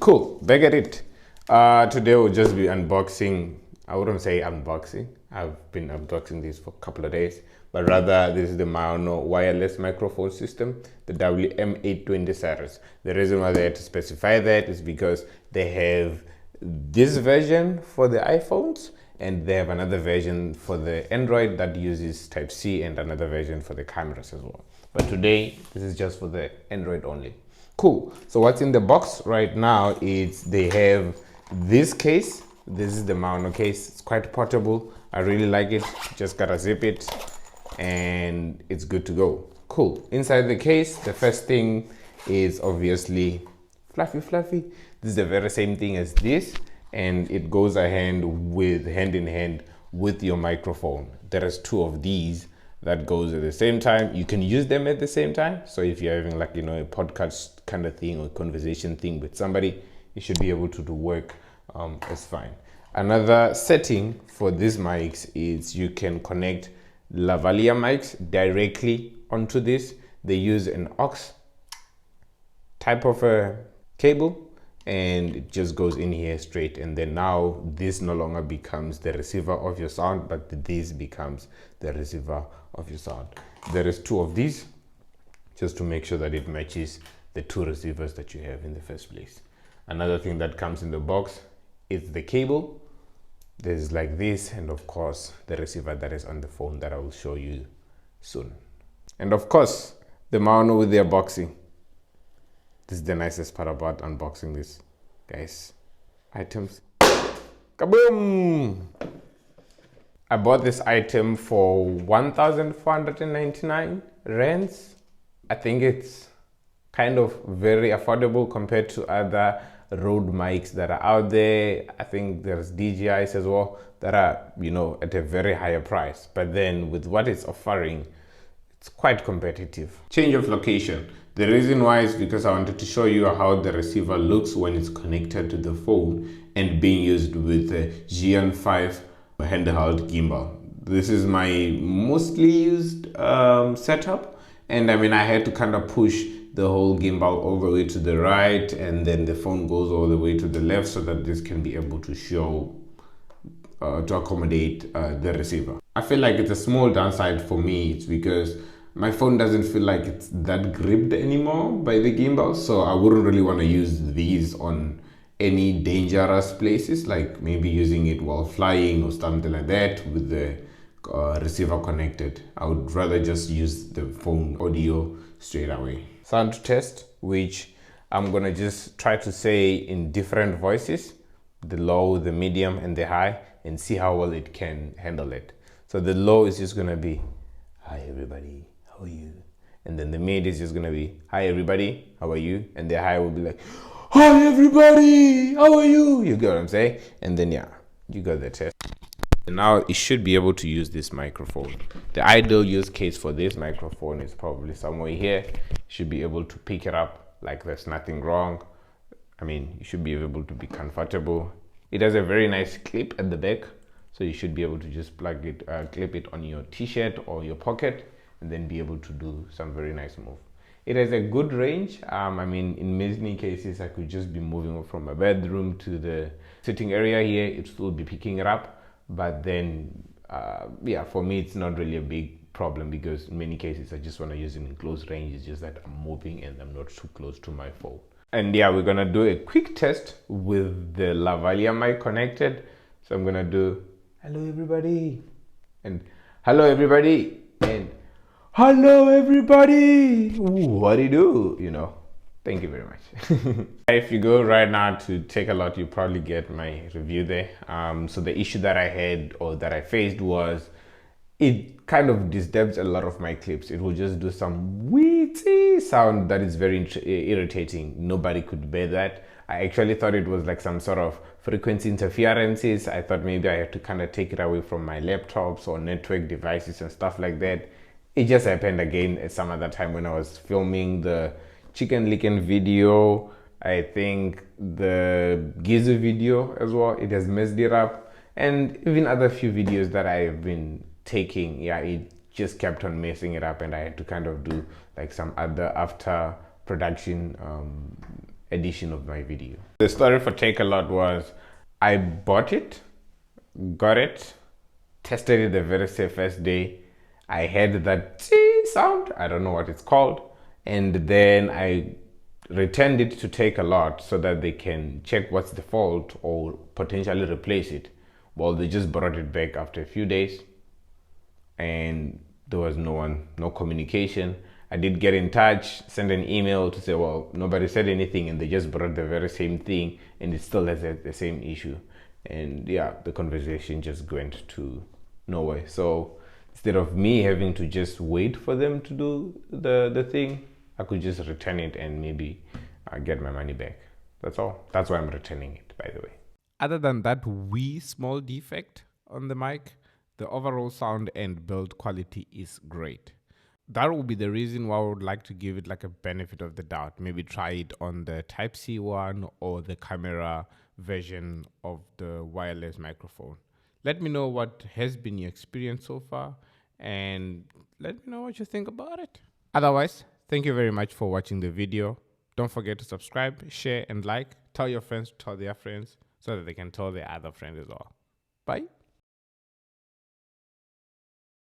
Cool, back at it. Today we'll just be unboxing. I wouldn't say unboxing. I've been unboxing this for a couple of days, but rather this is the Maono wireless microphone system, the WM820 series. The reason why they had to specify that is because they have this version for the iPhones and they have another version for the Android that uses Type-C and another version for the cameras as well. But today, this is just for the Android only. Cool. So what's in the box right now is they have this case. This is the Maono case. It's quite portable. I really like it. Just gotta zip it and it's good to go. Cool. Inside the case, the first thing is obviously fluffy. This is the very same thing as this, and it goes hand in hand with your microphone. There is two of these that goes at the same time. You can use them at the same time. So if you're having like, a podcast kind of thing or conversation thing with somebody, you should be able to do work as fine. Another setting for these mics is you can connect lavalier mics directly onto this. They use an aux type of a cable, and it just goes in here straight, and then now this no longer becomes the receiver of your sound, but this becomes the receiver of your sound. There is two of these just to make sure that it matches the two receivers that you have in the first place. Another thing that comes in the box is the cable. There's like this, and of course the receiver that is on the phone that I will show you soon. And of course the Maono with their boxing. This is the nicest part about unboxing this, guys. Items. Kaboom! I bought this item for 1,499 rands. I think it's kind of very affordable compared to other Rode mics that are out there. I think there's DJIs as well that are, at a very higher price. But then with what it's offering, it's quite competitive. Change of location. The reason why is because I wanted to show you how the receiver looks when it's connected to the phone and being used with a GN5 handheld gimbal. This is my mostly used setup, and I had to kind of push the whole gimbal all the way to the right, and then the phone goes all the way to the left so that this can be able to show to accommodate the receiver. I feel like it's a small downside for me. It's because my phone doesn't feel like it's that gripped anymore by the gimbal, so I wouldn't really want to use these on any dangerous places, like maybe using it while flying or something like that with the receiver connected. I would rather just use the phone audio straight away. Sound test, which I'm gonna just try to say in different voices, the low, the medium, and the high, and see how well it can handle it. So the low is just gonna be, "Hi everybody, how are you?" And then the mid is just gonna be, "Hi everybody, how are you?" And the high will be like, "Hi everybody, how are you?" You get what I'm saying? And then yeah, you got the test. And now it should be able to use this microphone. The ideal use case for this microphone is probably somewhere here. You should be able to pick it up like there's nothing wrong. You should be able to be comfortable. It has a very nice clip at the back, so you should be able to just plug it, clip it on your t-shirt or your pocket, and then be able to do some very nice move. It has a good range. In many cases, I could just be moving from my bedroom to the sitting area here. It will be picking it up. But then, for me, it's not really a big problem because in many cases, I just want to use it in close range. It's just that I'm moving and I'm not too close to my phone. And yeah, we're going to do a quick test with the lavalier mic connected. So I'm going to do, "Hello, everybody," and "Hello, everybody," and "Hello, everybody. Ooh, what do you do?" Thank you very much. If you go right now to Take a Lot, you probably get my review there. So the issue that I had or that I faced was it kind of disturbs a lot of my clips. It will just do some wheezy sound that is very irritating. Nobody could bear that. I actually thought it was like some sort of frequency interferences. I thought maybe I had to kind of take it away from my laptops or network devices and stuff like that. It just happened again at some other time when I was filming the chicken licking video. I think the Gizu video as well, it has messed it up, and even other few videos that I've been taking, it just kept on messing it up, and I had to kind of do like some other after production edition of my video. The story for Take a Lot was I bought it, got it, tested it the very first day. I heard that sound, I don't know what it's called, and then I returned it to Take a Lot so that they can check what's the fault or potentially replace it. Well, they just brought it back after a few days and there was no communication. I did get in touch, send an email to say, well, nobody said anything, and they just brought the very same thing and it still has the same issue. And yeah, the conversation just went to nowhere. So instead of me having to just wait for them to do the thing, I could just return it and maybe get my money back. That's all. That's why I'm returning it, by the way. Other than that wee small defect on the mic, the overall sound and build quality is great. That will be the reason why I would like to give it like a benefit of the doubt. Maybe try it on the Type-C one or the camera version of the wireless microphone. Let me know what has been your experience so far and let me know what you think about it. Otherwise, thank you very much for watching the video. Don't forget to subscribe, share and like. Tell your friends to tell their friends so that they can tell their other friends as well. Bye.